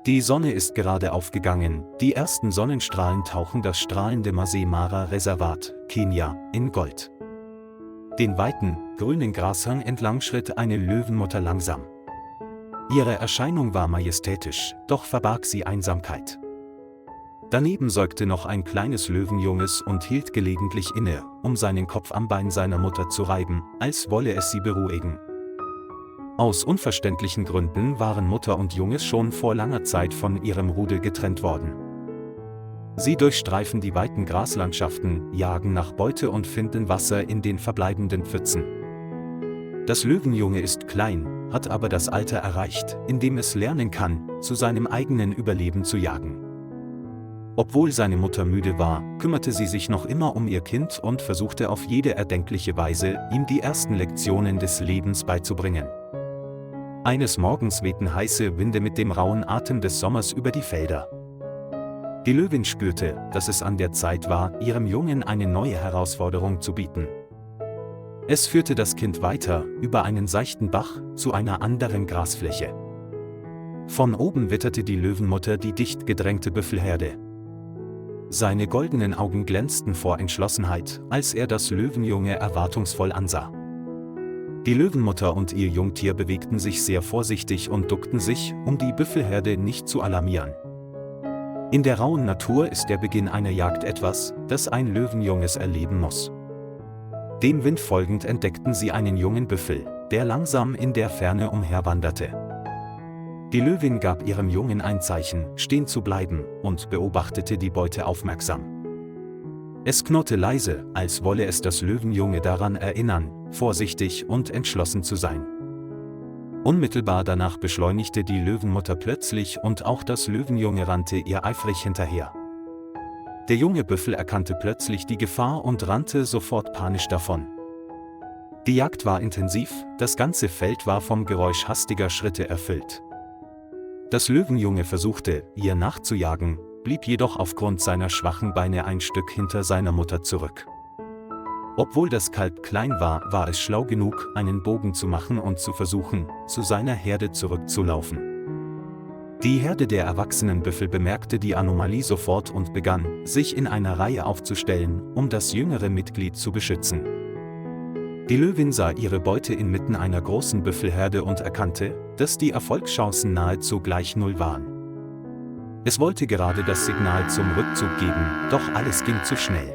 Die Sonne ist gerade aufgegangen, die ersten Sonnenstrahlen tauchen das strahlende Masai Mara Reservat, Kenia, in Gold. Den weiten, grünen Grashang entlang schritt eine Löwenmutter langsam. Ihre Erscheinung war majestätisch, doch verbarg sie Einsamkeit. Daneben säugte noch ein kleines Löwenjunges und hielt gelegentlich inne, um seinen Kopf am Bein seiner Mutter zu reiben, als wolle es sie beruhigen. Aus unverständlichen Gründen waren Mutter und Junges schon vor langer Zeit von ihrem Rudel getrennt worden. Sie durchstreifen die weiten Graslandschaften, jagen nach Beute und finden Wasser in den verbleibenden Pfützen. Das Löwenjunge ist klein, hat aber das Alter erreicht, in dem es lernen kann, zu seinem eigenen Überleben zu jagen. Obwohl seine Mutter müde war, kümmerte sie sich noch immer um ihr Kind und versuchte auf jede erdenkliche Weise, ihm die ersten Lektionen des Lebens beizubringen. Eines Morgens wehten heiße Winde mit dem rauen Atem des Sommers über die Felder. Die Löwin spürte, dass es an der Zeit war, ihrem Jungen eine neue Herausforderung zu bieten. Es führte das Kind weiter, über einen seichten Bach, zu einer anderen Grasfläche. Von oben witterte die Löwenmutter die dicht gedrängte Büffelherde. Seine goldenen Augen glänzten vor Entschlossenheit, als er das Löwenjunge erwartungsvoll ansah. Die Löwenmutter und ihr Jungtier bewegten sich sehr vorsichtig und duckten sich, um die Büffelherde nicht zu alarmieren. In der rauen Natur ist der Beginn einer Jagd etwas, das ein Löwenjunges erleben muss. Dem Wind folgend entdeckten sie einen jungen Büffel, der langsam in der Ferne umherwanderte. Die Löwin gab ihrem Jungen ein Zeichen, stehen zu bleiben, und beobachtete die Beute aufmerksam. Es knurrte leise, als wolle es das Löwenjunge daran erinnern, vorsichtig und entschlossen zu sein. Unmittelbar danach beschleunigte die Löwenmutter plötzlich und auch das Löwenjunge rannte ihr eifrig hinterher. Der junge Büffel erkannte plötzlich die Gefahr und rannte sofort panisch davon. Die Jagd war intensiv, das ganze Feld war vom Geräusch hastiger Schritte erfüllt. Das Löwenjunge versuchte, ihr nachzujagen, blieb jedoch aufgrund seiner schwachen Beine ein Stück hinter seiner Mutter zurück. Obwohl das Kalb klein war, war es schlau genug, einen Bogen zu machen und zu versuchen, zu seiner Herde zurückzulaufen. Die Herde der erwachsenen Büffel bemerkte die Anomalie sofort und begann, sich in einer Reihe aufzustellen, um das jüngere Mitglied zu beschützen. Die Löwin sah ihre Beute inmitten einer großen Büffelherde und erkannte, dass die Erfolgschancen nahezu gleich null waren. Es wollte gerade das Signal zum Rückzug geben, doch alles ging zu schnell.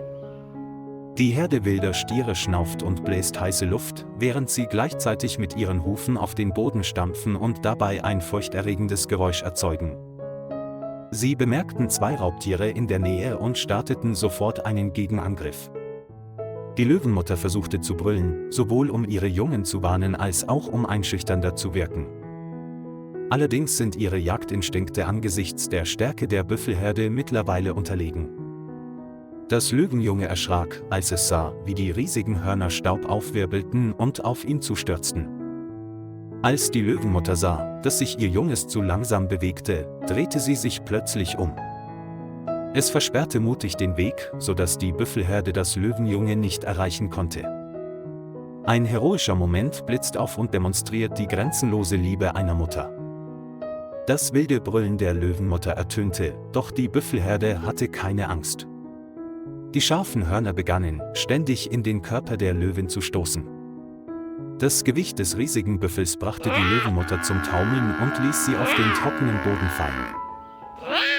Die Herde wilder Stiere schnauft und bläst heiße Luft, während sie gleichzeitig mit ihren Hufen auf den Boden stampfen und dabei ein furchterregendes Geräusch erzeugen. Sie bemerkten zwei Raubtiere in der Nähe und starteten sofort einen Gegenangriff. Die Löwenmutter versuchte zu brüllen, sowohl um ihre Jungen zu warnen als auch um einschüchternder zu wirken. Allerdings sind ihre Jagdinstinkte angesichts der Stärke der Büffelherde mittlerweile unterlegen. Das Löwenjunge erschrak, als es sah, wie die riesigen Hörner Staub aufwirbelten und auf ihn zustürzten. Als die Löwenmutter sah, dass sich ihr Junges zu langsam bewegte, drehte sie sich plötzlich um. Es versperrte mutig den Weg, sodass die Büffelherde das Löwenjunge nicht erreichen konnte. Ein heroischer Moment blitzt auf und demonstriert die grenzenlose Liebe einer Mutter. Das wilde Brüllen der Löwenmutter ertönte, doch die Büffelherde hatte keine Angst. Die scharfen Hörner begannen, ständig in den Körper der Löwin zu stoßen. Das Gewicht des riesigen Büffels brachte die Löwenmutter zum Taumeln und ließ sie auf den trockenen Boden fallen.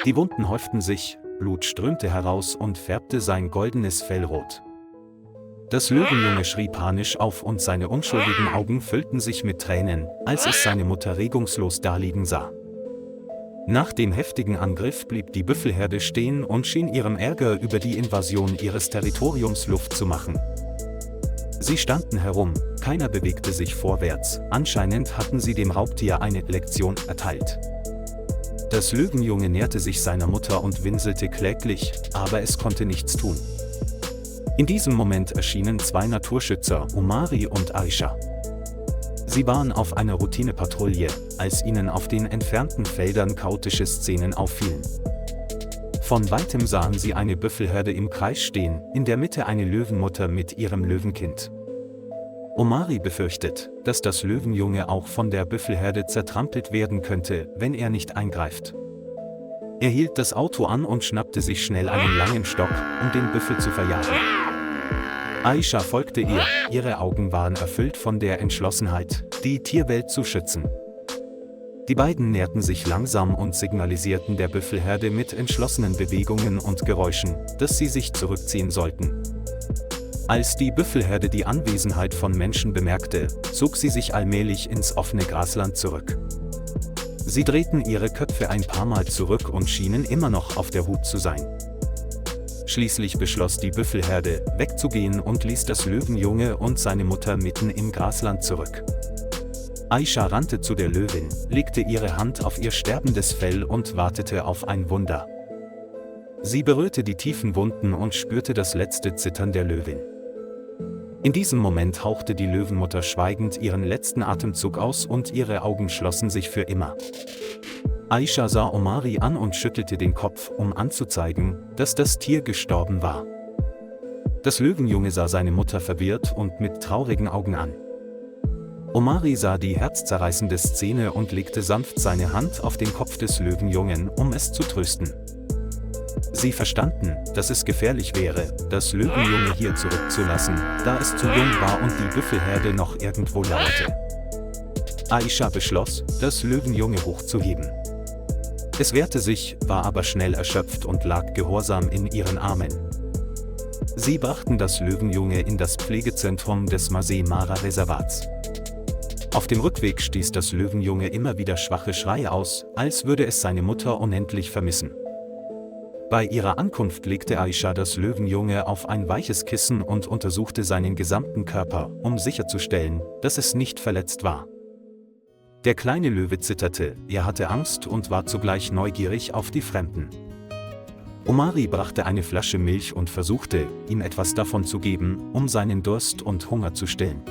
Die Wunden häuften sich, Blut strömte heraus und färbte sein goldenes Fell rot. Das Löwenjunge schrie panisch auf und seine unschuldigen Augen füllten sich mit Tränen, als es seine Mutter regungslos daliegen sah. Nach dem heftigen Angriff blieb die Büffelherde stehen und schien ihrem Ärger über die Invasion ihres Territoriums Luft zu machen. Sie standen herum, keiner bewegte sich vorwärts, anscheinend hatten sie dem Raubtier eine Lektion erteilt. Das Löwenjunge näherte sich seiner Mutter und winselte kläglich, aber es konnte nichts tun. In diesem Moment erschienen zwei Naturschützer, Omari und Aisha. Sie waren auf einer Routinepatrouille, als ihnen auf den entfernten Feldern chaotische Szenen auffielen. Von weitem sahen sie eine Büffelherde im Kreis stehen, in der Mitte eine Löwenmutter mit ihrem Löwenkind. Omari befürchtet, dass das Löwenjunge auch von der Büffelherde zertrampelt werden könnte, wenn er nicht eingreift. Er hielt das Auto an und schnappte sich schnell einen langen Stock, um den Büffel zu verjagen. Aisha folgte ihr, ihre Augen waren erfüllt von der Entschlossenheit, die Tierwelt zu schützen. Die beiden näherten sich langsam und signalisierten der Büffelherde mit entschlossenen Bewegungen und Geräuschen, dass sie sich zurückziehen sollten. Als die Büffelherde die Anwesenheit von Menschen bemerkte, zog sie sich allmählich ins offene Grasland zurück. Sie drehten ihre Köpfe ein paar Mal zurück und schienen immer noch auf der Hut zu sein. Schließlich beschloss die Büffelherde, wegzugehen und ließ das Löwenjunge und seine Mutter mitten im Grasland zurück. Aisha rannte zu der Löwin, legte ihre Hand auf ihr sterbendes Fell und wartete auf ein Wunder. Sie berührte die tiefen Wunden und spürte das letzte Zittern der Löwin. In diesem Moment hauchte die Löwenmutter schweigend ihren letzten Atemzug aus und ihre Augen schlossen sich für immer. Aisha sah Omari an und schüttelte den Kopf, um anzuzeigen, dass das Tier gestorben war. Das Löwenjunge sah seine Mutter verwirrt und mit traurigen Augen an. Omari sah die herzzerreißende Szene und legte sanft seine Hand auf den Kopf des Löwenjungen, um es zu trösten. Sie verstanden, dass es gefährlich wäre, das Löwenjunge hier zurückzulassen, da es zu jung war und die Büffelherde noch irgendwo lauerte. Aisha beschloss, das Löwenjunge hochzuheben. Es wehrte sich, war aber schnell erschöpft und lag gehorsam in ihren Armen. Sie brachten das Löwenjunge in das Pflegezentrum des Masai Mara Reservats. Auf dem Rückweg stieß das Löwenjunge immer wieder schwache Schreie aus, als würde es seine Mutter unendlich vermissen. Bei ihrer Ankunft legte Aisha das Löwenjunge auf ein weiches Kissen und untersuchte seinen gesamten Körper, um sicherzustellen, dass es nicht verletzt war. Der kleine Löwe zitterte, er hatte Angst und war zugleich neugierig auf die Fremden. Omari brachte eine Flasche Milch und versuchte, ihm etwas davon zu geben, um seinen Durst und Hunger zu stillen.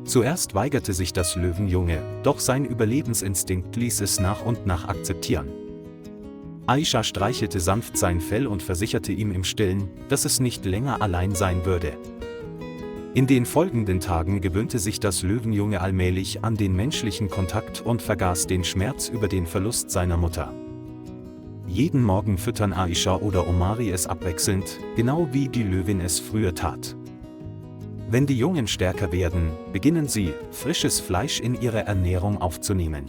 Zuerst weigerte sich das Löwenjunge, doch sein Überlebensinstinkt ließ es nach und nach akzeptieren. Aisha streichelte sanft sein Fell und versicherte ihm im Stillen, dass es nicht länger allein sein würde. In den folgenden Tagen gewöhnte sich das Löwenjunge allmählich an den menschlichen Kontakt und vergaß den Schmerz über den Verlust seiner Mutter. Jeden Morgen füttern Aisha oder Omari es abwechselnd, genau wie die Löwin es früher tat. Wenn die Jungen stärker werden, beginnen sie, frisches Fleisch in ihre Ernährung aufzunehmen.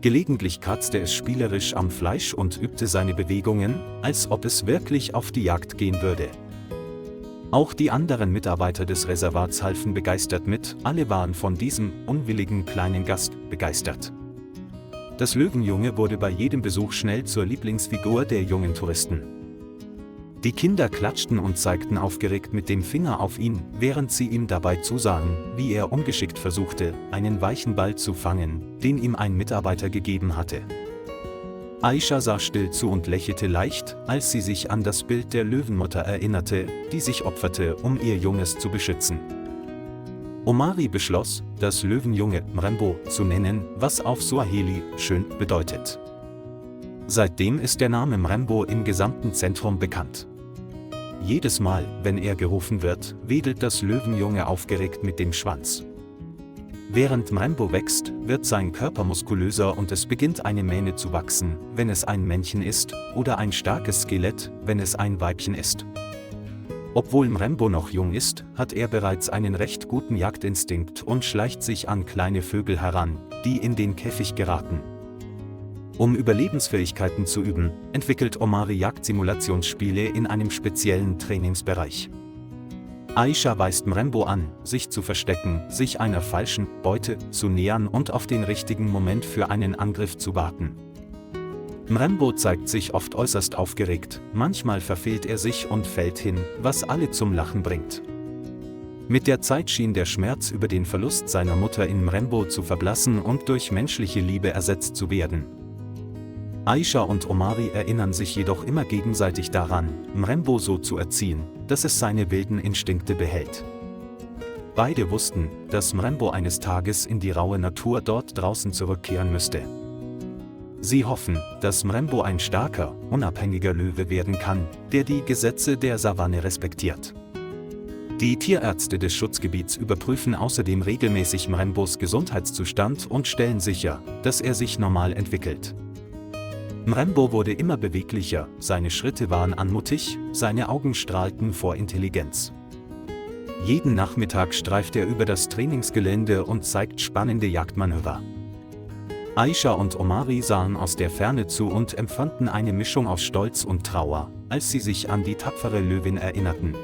Gelegentlich kratzte es spielerisch am Fleisch und übte seine Bewegungen, als ob es wirklich auf die Jagd gehen würde. Auch die anderen Mitarbeiter des Reservats halfen begeistert mit, alle waren von diesem unwilligen kleinen Gast begeistert. Das Löwenjunge wurde bei jedem Besuch schnell zur Lieblingsfigur der jungen Touristen. Die Kinder klatschten und zeigten aufgeregt mit dem Finger auf ihn, während sie ihm dabei zusahen, wie er ungeschickt versuchte, einen weichen Ball zu fangen, den ihm ein Mitarbeiter gegeben hatte. Aisha sah still zu und lächelte leicht, als sie sich an das Bild der Löwenmutter erinnerte, die sich opferte, um ihr Junges zu beschützen. Omari beschloss, das Löwenjunge Mrembo zu nennen, was auf Swahili schön bedeutet. Seitdem ist der Name Mrembo im gesamten Zentrum bekannt. Jedes Mal, wenn er gerufen wird, wedelt das Löwenjunge aufgeregt mit dem Schwanz. Während Mrembo wächst, wird sein Körper muskulöser und es beginnt eine Mähne zu wachsen, wenn es ein Männchen ist, oder ein starkes Skelett, wenn es ein Weibchen ist. Obwohl Mrembo noch jung ist, hat er bereits einen recht guten Jagdinstinkt und schleicht sich an kleine Vögel heran, die in den Käfig geraten. Um Überlebensfähigkeiten zu üben, entwickelt Omari Jagdsimulationsspiele in einem speziellen Trainingsbereich. Aisha weist Mrembo an, sich zu verstecken, sich einer falschen Beute zu nähern und auf den richtigen Moment für einen Angriff zu warten. Mrembo zeigt sich oft äußerst aufgeregt, manchmal verfehlt er sich und fällt hin, was alle zum Lachen bringt. Mit der Zeit schien der Schmerz über den Verlust seiner Mutter in Mrembo zu verblassen und durch menschliche Liebe ersetzt zu werden. Aisha und Omari erinnern sich jedoch immer gegenseitig daran, Mrembo so zu erziehen, dass es seine wilden Instinkte behält. Beide wussten, dass Mrembo eines Tages in die raue Natur dort draußen zurückkehren müsste. Sie hoffen, dass Mrembo ein starker, unabhängiger Löwe werden kann, der die Gesetze der Savanne respektiert. Die Tierärzte des Schutzgebiets überprüfen außerdem regelmäßig Mrembos Gesundheitszustand und stellen sicher, dass er sich normal entwickelt. Mrembo wurde immer beweglicher, seine Schritte waren anmutig, seine Augen strahlten vor Intelligenz. Jeden Nachmittag streift er über das Trainingsgelände und zeigt spannende Jagdmanöver. Aisha und Omari sahen aus der Ferne zu und empfanden eine Mischung aus Stolz und Trauer, als sie sich an die tapfere Löwin erinnerten.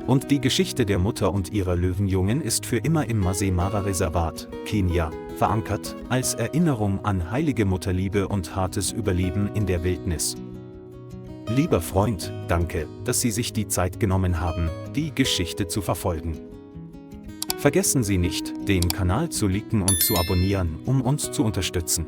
Und die Geschichte der Mutter und ihrer Löwenjungen ist für immer im Masai Mara Reservat, Kenia, verankert, als Erinnerung an heilige Mutterliebe und hartes Überleben in der Wildnis. Lieber Freund, danke, dass Sie sich die Zeit genommen haben, die Geschichte zu verfolgen. Vergessen Sie nicht, den Kanal zu liken und zu abonnieren, um uns zu unterstützen.